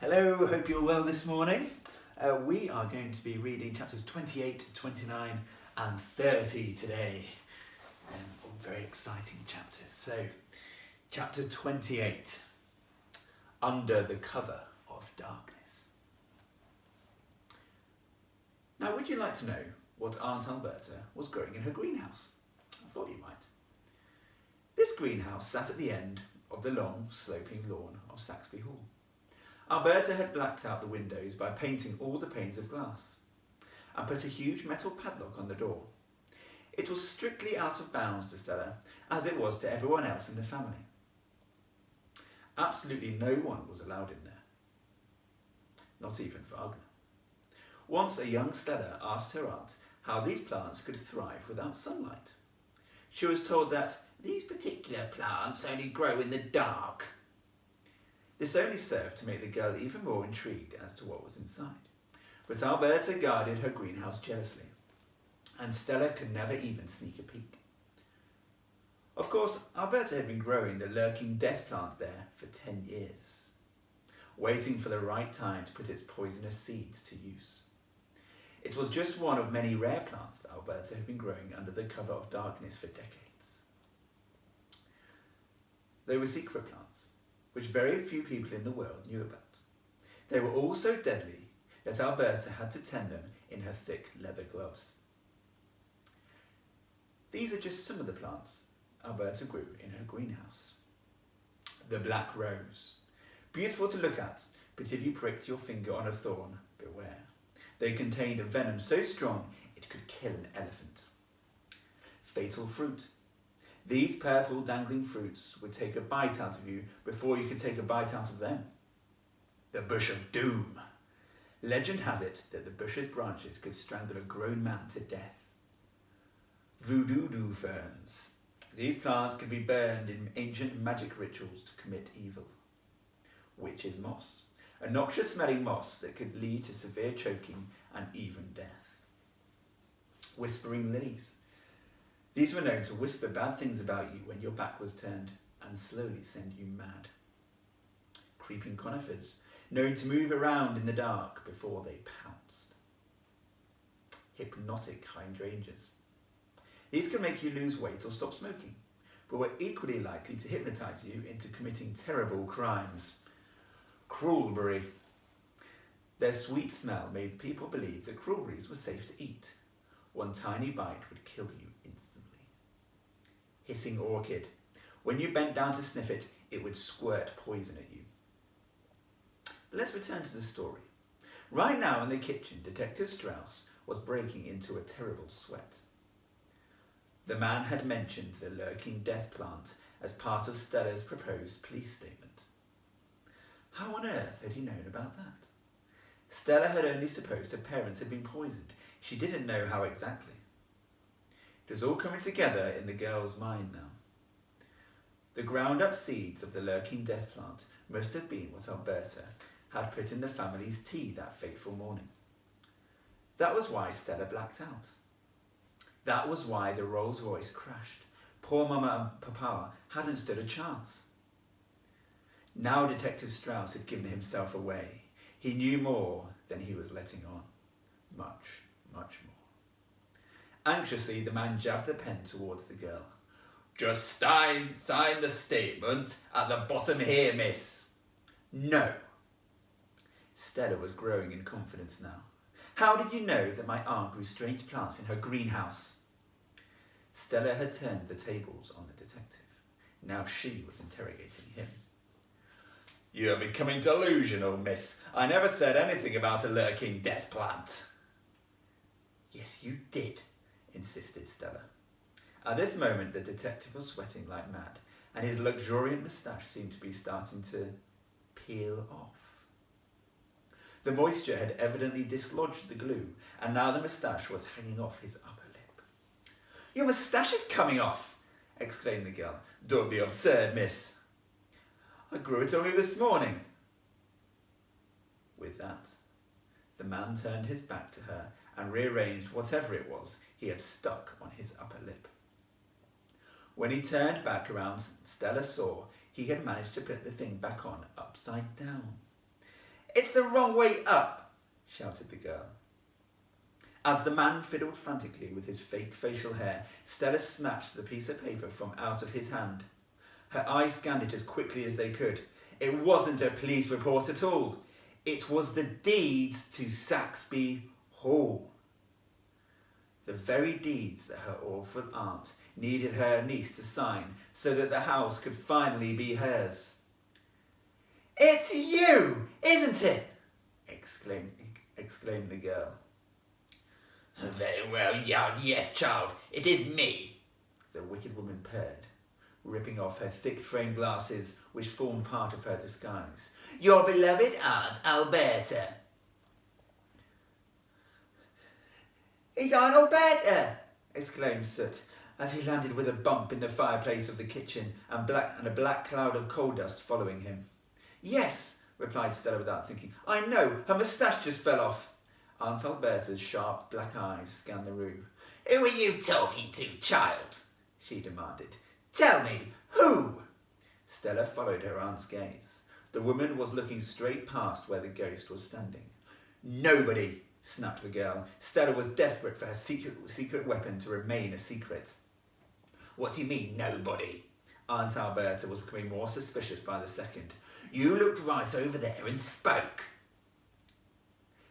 Hello, hope you're well this morning. We are going to be reading chapters 28, 29 and 30 today. All very exciting chapters. So, chapter 28, Under the Cover of Darkness. Now, would you like to know what Aunt Alberta was growing in her greenhouse? I thought you might. This greenhouse sat at the end of the long, sloping lawn of Saxby Hall. Alberta had blacked out the windows by painting all the panes of glass and put a huge metal padlock on the door. It was strictly out of bounds to Stella, as it was to everyone else in the family. Absolutely no one was allowed in there, not even Wagner. Once a young Stella asked her aunt how these plants could thrive without sunlight. She was told that these particular plants only grow in the dark. This only served to make the girl even more intrigued as to what was inside. But Alberta guarded her greenhouse jealously, and Stella could never even sneak a peek. Of course, Alberta had been growing the lurking death plant there for 10 years, waiting for the right time to put its poisonous seeds to use. It was just one of many rare plants that Alberta had been growing under the cover of darkness for decades. They were secret plants, which very few people in the world knew about. They were all so deadly that Alberta had to tend them in her thick leather gloves. These are just some of the plants Alberta grew in her greenhouse. The black rose. Beautiful to look at, but if you pricked your finger on a thorn, beware. They contained a venom so strong it could kill an elephant. Fatal fruit. These purple dangling fruits would take a bite out of you before you could take a bite out of them. The bush of doom. Legend has it that the bush's branches could strangle a grown man to death. Voodoo ferns. These plants could be burned in ancient magic rituals to commit evil. Witch's moss. A noxious smelling moss that could lead to severe choking and even death. Whispering lilies. These were known to whisper bad things about you when your back was turned and slowly send you mad. Creeping conifers, known to move around in the dark before they pounced. Hypnotic hydrangeas. These can make you lose weight or stop smoking, but were equally likely to hypnotize you into committing terrible crimes. Crewelberry. Their sweet smell made people believe that crewberries were safe to eat. One tiny bite would kill you instantly. Hissing orchid. When you bent down to sniff it, it would squirt poison at you. But let's return to the story. Right now in the kitchen, Detective Strauss was breaking into a terrible sweat. The man had mentioned the lurking death plant as part of Stella's proposed police statement. How on earth had he known about that? Stella had only supposed her parents had been poisoned. She didn't know how exactly. It was all coming together in the girl's mind now. The ground-up seeds of the lurking death plant must have been what Alberta had put in the family's tea that fateful morning. That was why Stella blacked out. That was why the Rolls Royce crashed. Poor Mama and Papa hadn't stood a chance. Now Detective Strauss had given himself away. He knew more than he was letting on. Much, much more. Anxiously, the man jabbed the pen towards the girl. Just sign the statement at the bottom here, miss. No. Stella was growing in confidence now. How did you know that my aunt grew strange plants in her greenhouse? Stella had turned the tables on the detective. Now she was interrogating him. You're becoming delusional, miss. I never said anything about a lurking death plant. Yes, you did, insisted Stella. At this moment, the detective was sweating like mad, and his luxuriant moustache seemed to be starting to peel off. The moisture had evidently dislodged the glue, and now the moustache was hanging off his upper lip. Your moustache is coming off, exclaimed the girl. Don't be absurd, miss. I grew it only this morning. With that, the man turned his back to her and rearranged whatever it was he had stuck on his upper lip. When he turned back around, Stella saw he had managed to put the thing back on upside down. It's the wrong way up, shouted the girl. As the man fiddled frantically with his fake facial hair, Stella snatched the piece of paper from out of his hand. Her eyes scanned it as quickly as they could. It wasn't a police report at all. It was the deeds to Saxby Hall. The very deeds that her awful aunt needed her niece to sign so that the house could finally be hers. "It's you, isn't it?" exclaimed the girl. "Very well, yes, child, it is me," the wicked woman purred, ripping off her thick-framed glasses, which formed part of her disguise. "Your beloved Aunt Alberta." "It's Aunt Alberta!" exclaimed Soot, as he landed with a bump in the fireplace of the kitchen and a black cloud of coal dust following him. "Yes," replied Stella without thinking. "I know, her moustache just fell off." Aunt Alberta's sharp black eyes scanned the room. "Who are you talking to, child?" she demanded. "Tell me, who?" Stella followed her aunt's gaze. The woman was looking straight past where the ghost was standing. "Nobody," snapped the girl. Stella was desperate for her secret weapon to remain a secret. "What do you mean, nobody?" Aunt Alberta was becoming more suspicious by the second. "You looked right over there and spoke."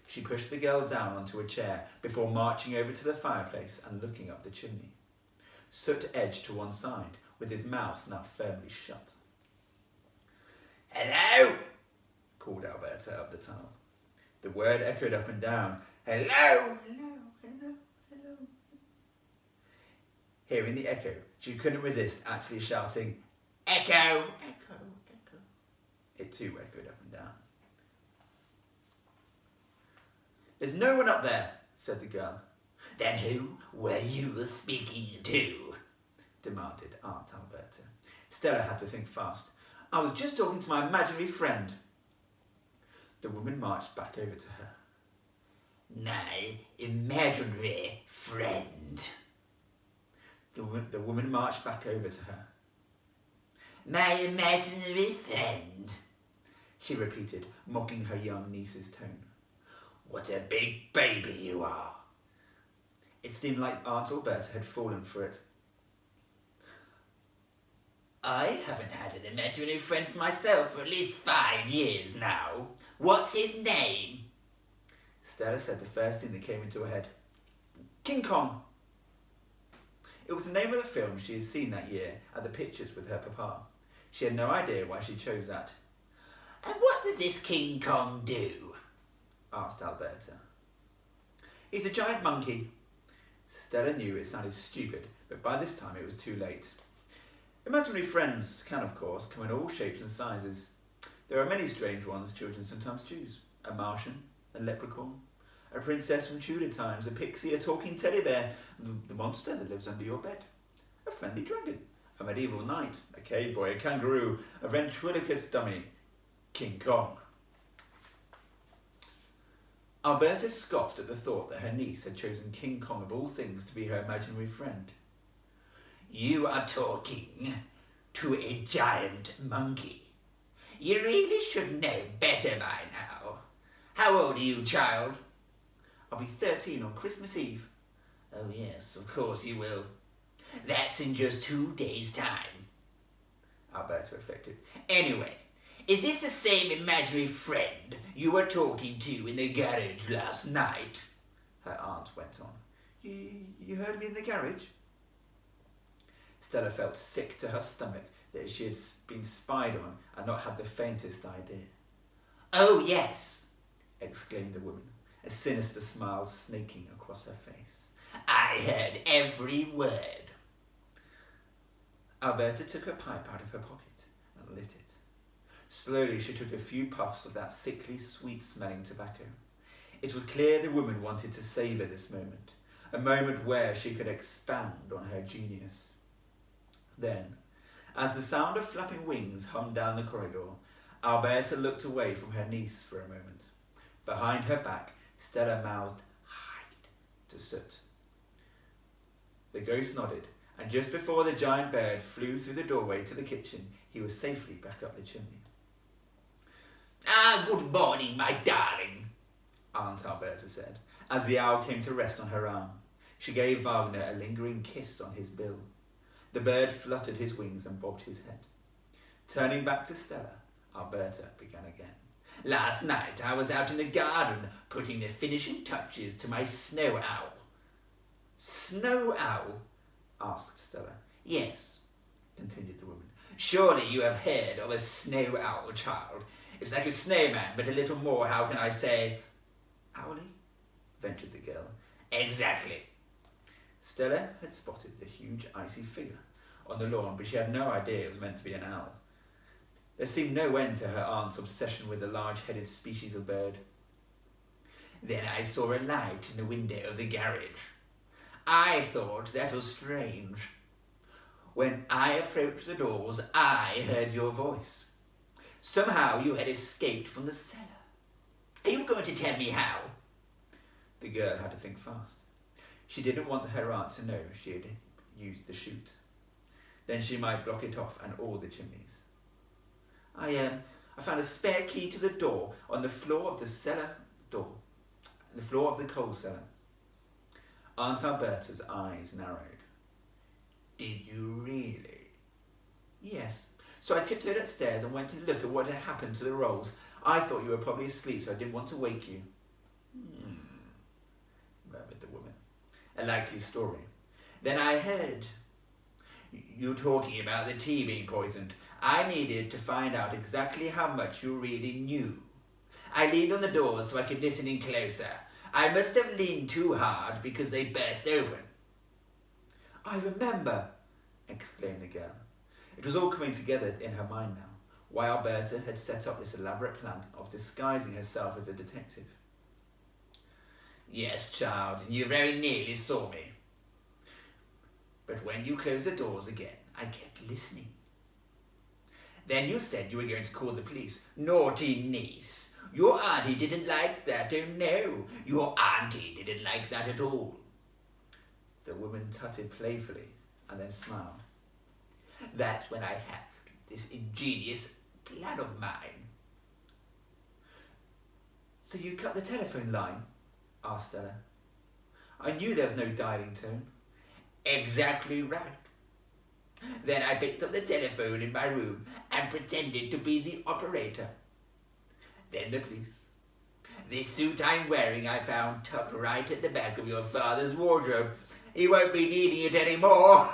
She pushed the girl down onto a chair before marching over to the fireplace and looking up the chimney. Soot edged to one side, with his mouth now firmly shut. "Hello?" called Alberta up the tunnel. The word echoed up and down. "Hello? Hello? Hello? Hello?" Hearing the echo, she couldn't resist actually shouting, "Echo! Echo! Echo!" It too echoed up and down. "There's no one up there," said the girl. "Then who were you speaking to?" demanded Aunt Alberta. Stella had to think fast. "I was just talking to my imaginary friend." The woman marched back over to her. "My imaginary friend." The woman marched back over to her. "My imaginary friend," she repeated, mocking her young niece's tone. "What a big baby you are." It seemed like Aunt Alberta had fallen for it. "I haven't had an imaginary friend for myself for at least 5 years now. What's his name?" Stella said the first thing that came into her head. "King Kong." It was the name of the film she had seen that year at the pictures with her papa. She had no idea why she chose that. "And what does this King Kong do?" asked Alberta. "He's a giant monkey." Stella knew it sounded stupid, but by this time it was too late. Imaginary friends can, of course, come in all shapes and sizes. There are many strange ones children sometimes choose. A Martian, a leprechaun, a princess from Tudor times, a pixie, a talking teddy bear, the monster that lives under your bed, a friendly dragon, a medieval knight, a cave boy, a kangaroo, a ventriloquist dummy, King Kong. Alberta scoffed at the thought that her niece had chosen King Kong of all things to be her imaginary friend. "You are talking to a giant monkey. You really should know better by now. How old are you, child?" "I'll be 13 on Christmas Eve." "Oh yes, of course you will. That's in just 2 days' time," Alberta reflected. "Anyway, is this the same imaginary friend you were talking to in the garage last night?" her aunt went on. You heard me in the garage?" Stella felt sick to her stomach that she had been spied on and not had the faintest idea. "Oh yes," exclaimed the woman, a sinister smile snaking across her face. "I heard every word." Alberta took her pipe out of her pocket and lit it. Slowly she took a few puffs of that sickly, sweet-smelling tobacco. It was clear the woman wanted to savour this moment, a moment where she could expand on her genius. Then, as the sound of flapping wings hummed down the corridor, Alberta looked away from her niece for a moment. Behind her back, Stella mouthed, "Hide," to Soot. The ghost nodded, and just before the giant bird flew through the doorway to the kitchen, he was safely back up the chimney. Good morning, my darling, Aunt Alberta said, as the owl came to rest on her arm. She gave Wagner a lingering kiss on his bill. The bird fluttered his wings and bobbed his head. Turning back to Stella, Alberta began again. Last night I was out in the garden putting the finishing touches to my snow owl. Snow owl? Asked Stella. Yes, continued the woman. Surely you have heard of a snow owl, child. It's like a snowman, but a little more, how can I say, owly? Ventured the girl. Exactly. Stella had spotted the huge icy figure on the lawn, but she had no idea it was meant to be an owl. There seemed no end to her aunt's obsession with the large-headed species of bird. Then I saw a light in the window of the garage. I thought that was strange. When I approached the doors, I heard your voice. Somehow you had escaped from the cellar. Are you going to tell me how? The girl had to think fast. She didn't want her aunt to know she had used the chute. Then she might block it off and all the chimneys. I found a spare key to the door on the floor of the cellar door, the floor of the coal cellar. Aunt Alberta's eyes narrowed. Did you really? Yes. So I tiptoed upstairs and went to look at what had happened to the rolls. I thought you were probably asleep, so I didn't want to wake you. Murmured the woman. A likely story. Then I heard you talking about the tea being poisoned. I needed to find out exactly how much you really knew. I leaned on the doors so I could listen in closer. I must have leaned too hard because they burst open. I remember, exclaimed the girl. It was all coming together in her mind now, why Alberta had set up this elaborate plan of disguising herself as a detective. Yes, child, and you very nearly saw me. But when you closed the doors again, I kept listening. Then you said you were going to call the police. Naughty niece. Your auntie didn't like that, oh no. Your auntie didn't like that at all. The woman tutted playfully and then smiled. That's when I hatched this ingenious plan of mine. So you cut the telephone line? Asked Stella. I knew there was no dialing tone. Exactly right. Then I picked up the telephone in my room and pretended to be the operator. Then the police. This suit I'm wearing I found tucked right at the back of your father's wardrobe. He won't be needing it anymore.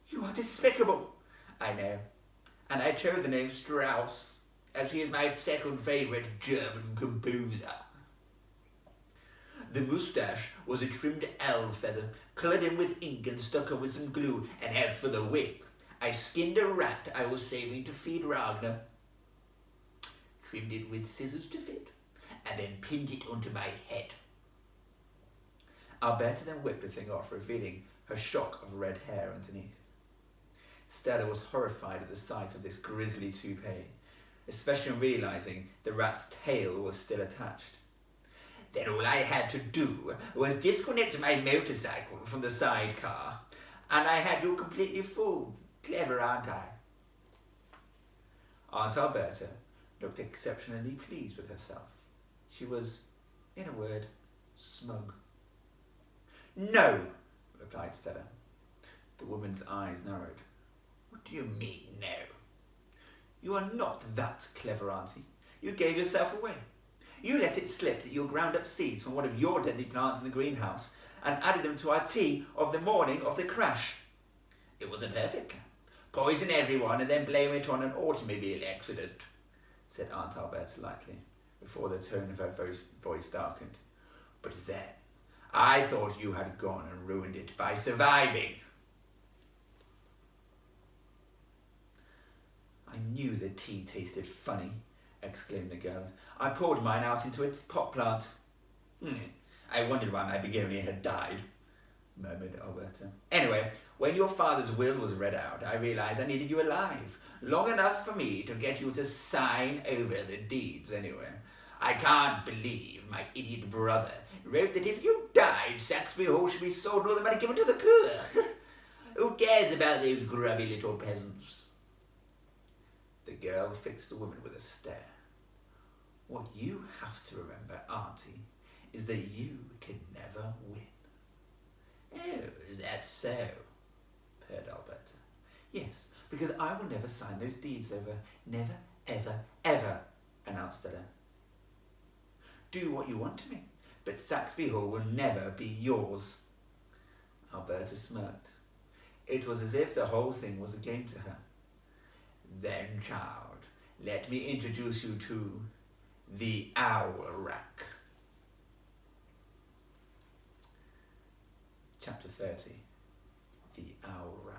You are despicable. I know. And I chose the name Strauss, as he is my second favourite German composer. The moustache was a trimmed owl feather, coloured in with ink and stuck on with some glue, and as for the whip, I skinned a rat I was saving to feed Ragnar, trimmed it with scissors to fit, and then pinned it onto my head. Alberta then whipped the thing off, revealing her shock of red hair underneath. Stella was horrified at the sight of this grisly toupee, especially realising the rat's tail was still attached. Then all I had to do was disconnect my motorcycle from the sidecar, and I had you completely fooled. Clever, aren't I? Aunt Alberta looked exceptionally pleased with herself. She was, in a word, smug. No, replied Stella. The woman's eyes narrowed. What do you mean, no? You are not that clever, Auntie. You gave yourself away. You let it slip that you ground up seeds from one of your deadly plants in the greenhouse and added them to our tea of the morning of the crash. It was a perfect plan. Poison everyone and then blame it on an automobile accident, said Aunt Alberta lightly, before the tone of her voice darkened. But then, I thought you had gone and ruined it by surviving. I knew the tea tasted funny, exclaimed the girl. I poured mine out into its pot plant. I wondered why my begonia had died, murmured Alberta. Anyway, when your father's will was read out, I realised I needed you alive, long enough for me to get you to sign over the deeds anyway. I can't believe my idiot brother wrote that if you died, Saxby Hall should be sold and all the money given to the poor. Who cares about those grubby little peasants? The girl fixed the woman with a stare. What you have to remember, Auntie, is that you can never win. Oh, is that so? Purred Alberta. Yes, because I will never sign those deeds over. Never, ever, ever, announced Stella. Do what you want to me, but Saxby Hall will never be yours. Alberta smirked. It was as if the whole thing was a game to her. Then, child, let me introduce you to the Owl Rack. Chapter 30. The Owl Rack.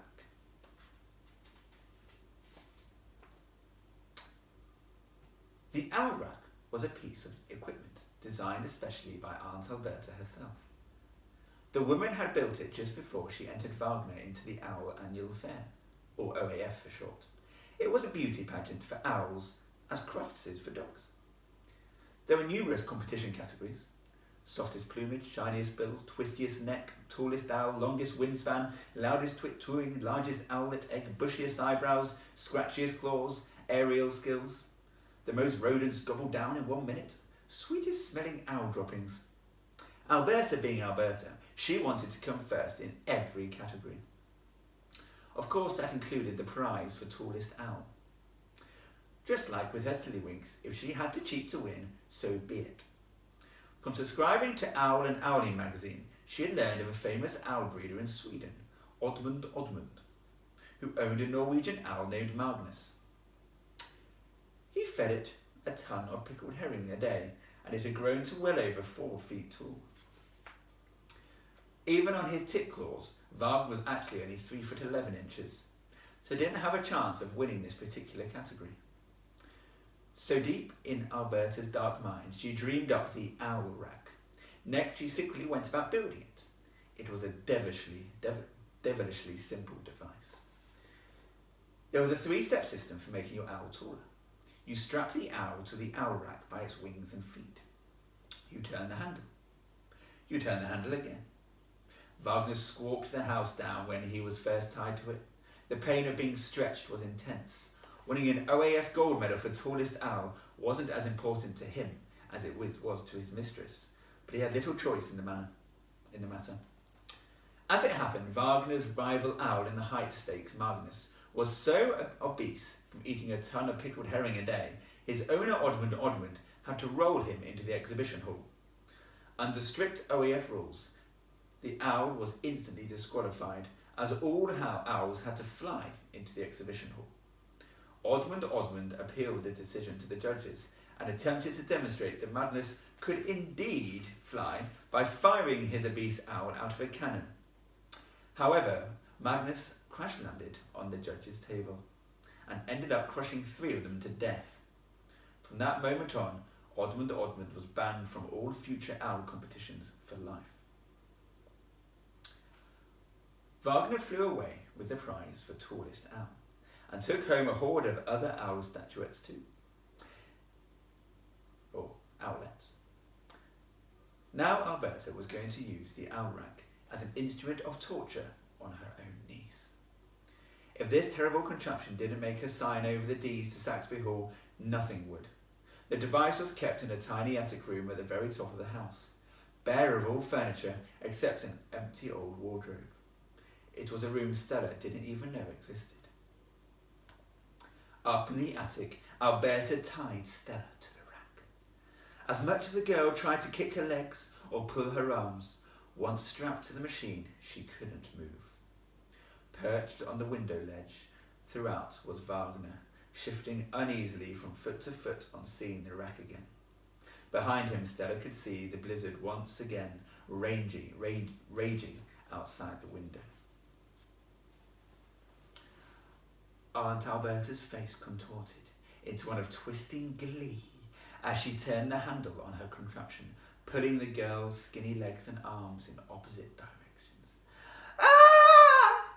The Owl Rack was a piece of equipment designed especially by Aunt Alberta herself. The woman had built it just before she entered Wagner into the Owl Annual Fair, or OAF for short. It was a beauty pageant for owls, as Crufts is for dogs. There were numerous competition categories: softest plumage, shiniest bill, twistiest neck, tallest owl, longest wingspan, loudest twit-twooing, largest owlet egg, bushiest eyebrows, scratchiest claws, aerial skills, the most rodents gobbled down in 1 minute, sweetest smelling owl droppings. Alberta being Alberta, she wanted to come first in every category. Of course, that included the prize for tallest owl. Just like with her Tiddlywinks, if she had to cheat to win, so be it. From subscribing to Owl and Owling magazine, she had learned of a famous owl breeder in Sweden, Oddmund, who owned a Norwegian owl named Magnus. He fed it a ton of pickled herring a day, and it had grown to well over 4 feet tall. Even on his tip claws, Varg was actually only 3 foot 11 inches, so didn't have a chance of winning this particular category. So deep in Alberta's dark mind, she dreamed up the Owl Rack. Next, she secretly went about building it. It was a devilishly simple device. There was a 3-step system for making your owl taller. You strap the owl to the owl rack by its wings and feet. You turn the handle. You turn the handle again. Wagner squawked the house down when he was first tied to it. The pain of being stretched was intense. Winning an OAF gold medal for tallest owl wasn't as important to him as it was to his mistress, but he had little choice in the matter. As it happened, Wagner's rival owl in the height stakes, Magnus, was so obese from eating a ton of pickled herring a day, his owner Oddmund had to roll him into the exhibition hall. Under strict OAF rules, the owl was instantly disqualified, as all owls had to fly into the exhibition hall. Oddmund appealed the decision to the judges and attempted to demonstrate that Magnus could indeed fly by firing his obese owl out of a cannon. However, Magnus crash-landed on the judges' table and ended up crushing 3 of them to death. From that moment on, Oddmund was banned from all future owl competitions for life. Wagner flew away with the prize for tallest owl and took home a hoard of other owl statuettes too, or owlets. Now Alberta was going to use the owl rack as an instrument of torture on her own niece. If this terrible contraption didn't make her sign over the deeds to Saxby Hall, nothing would. The device was kept in a tiny attic room at the very top of the house, bare of all furniture except an empty old wardrobe. It was a room Stella didn't even know existed. Up in the attic, Alberta tied Stella to the rack. As much as the girl tried to kick her legs or pull her arms, once strapped to the machine, she couldn't move. Perched on the window ledge throughout was Wagner, shifting uneasily from foot to foot on seeing the rack again. Behind him, Stella could see the blizzard once again raging outside the window. Aunt Alberta's face contorted into one of twisting glee as she turned the handle on her contraption, pulling the girl's skinny legs and arms in opposite directions. "Ah!"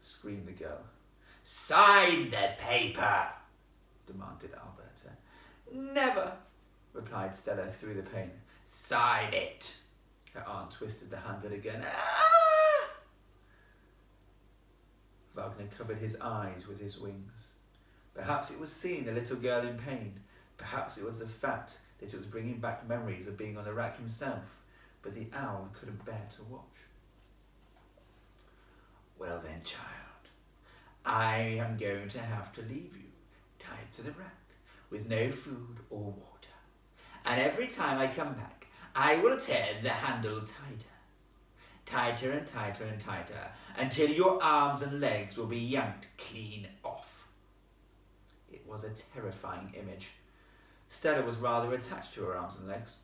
screamed the girl. "Sign the paper!" demanded Alberta. "Never," replied Stella through the pain. "Sign it!" Her aunt twisted the handle again. "Ah!" Wagner covered his eyes with his wings. Perhaps it was seeing the little girl in pain. Perhaps it was the fact that it was bringing back memories of being on the rack himself. But the owl couldn't bear to watch. Well then, child, I am going to have to leave you tied to the rack with no food or water. And every time I come back, I will turn the handle tighter and tighter and tighter until your arms and legs will be yanked clean off. It was a terrifying image. Stella was rather attached to her arms and legs,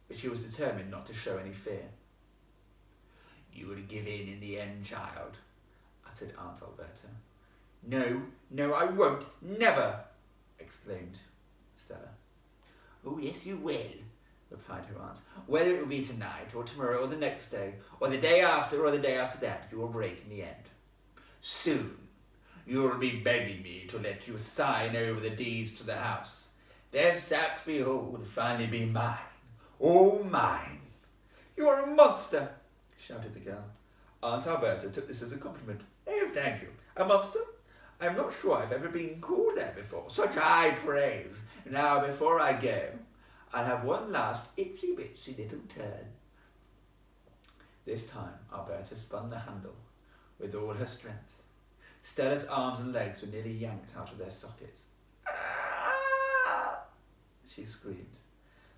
but she was determined not to show any fear. You will give in the end, child, uttered Aunt Alberta. No, I won't, never, exclaimed Stella. Oh, yes, you will, replied her aunt. Whether it will be tonight or tomorrow or the next day or the day after or the day after that, you will break in the end. Soon you will be begging me to let you sign over the deeds to the house. Them sacks, behold, would finally be mine. All mine. You are a monster, shouted the girl. Aunt Alberta took this as a compliment. Oh, thank you. A monster? I'm not sure I've ever been called that before. Such high praise. Now, before I go, I'll have one last itsy-bitsy little turn. This time, Alberta spun the handle with all her strength. Stella's arms and legs were nearly yanked out of their sockets. Ah! She screamed.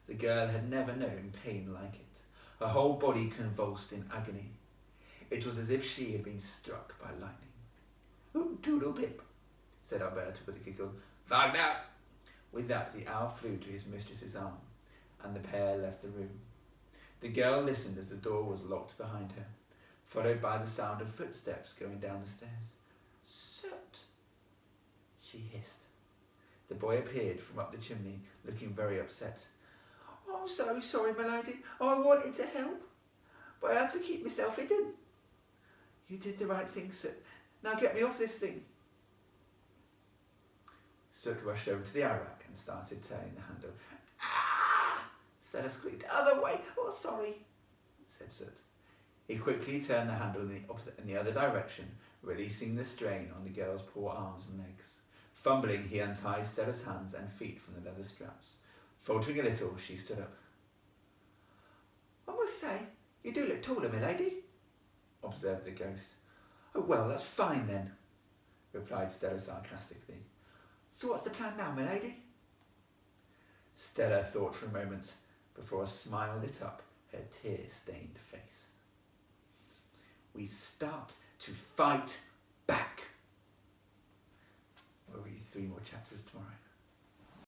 The girl had never known pain like it. Her whole body convulsed in agony. It was as if she had been struck by lightning. Oh, doodle-pip, said Alberta with a giggle. Wagner! With that, the owl flew to his mistress's arm, and the pair left the room. The girl listened as the door was locked behind her, followed by the sound of footsteps going down the stairs. Soot! She hissed. The boy appeared from up the chimney, looking very upset. Oh, I'm so sorry, my lady. Oh, I wanted to help, but I had to keep myself hidden. You did the right thing, Soot. Now get me off this thing. Soot rushed over to the rack and started turning the handle. Ah! Stella screamed. Other way. Oh, sorry, said Soot. He quickly turned the handle in the other direction, releasing the strain on the girl's poor arms and legs. Fumbling, he untied Stella's hands and feet from the leather straps. Faltering a little, she stood up. I must say, you do look taller, my lady, observed the ghost. Oh, well, that's fine then, replied Stella sarcastically. So what's the plan now, my lady? Stella thought for a moment before a smile lit up her tear-stained face. We start to fight back. We'll read 3 more chapters tomorrow.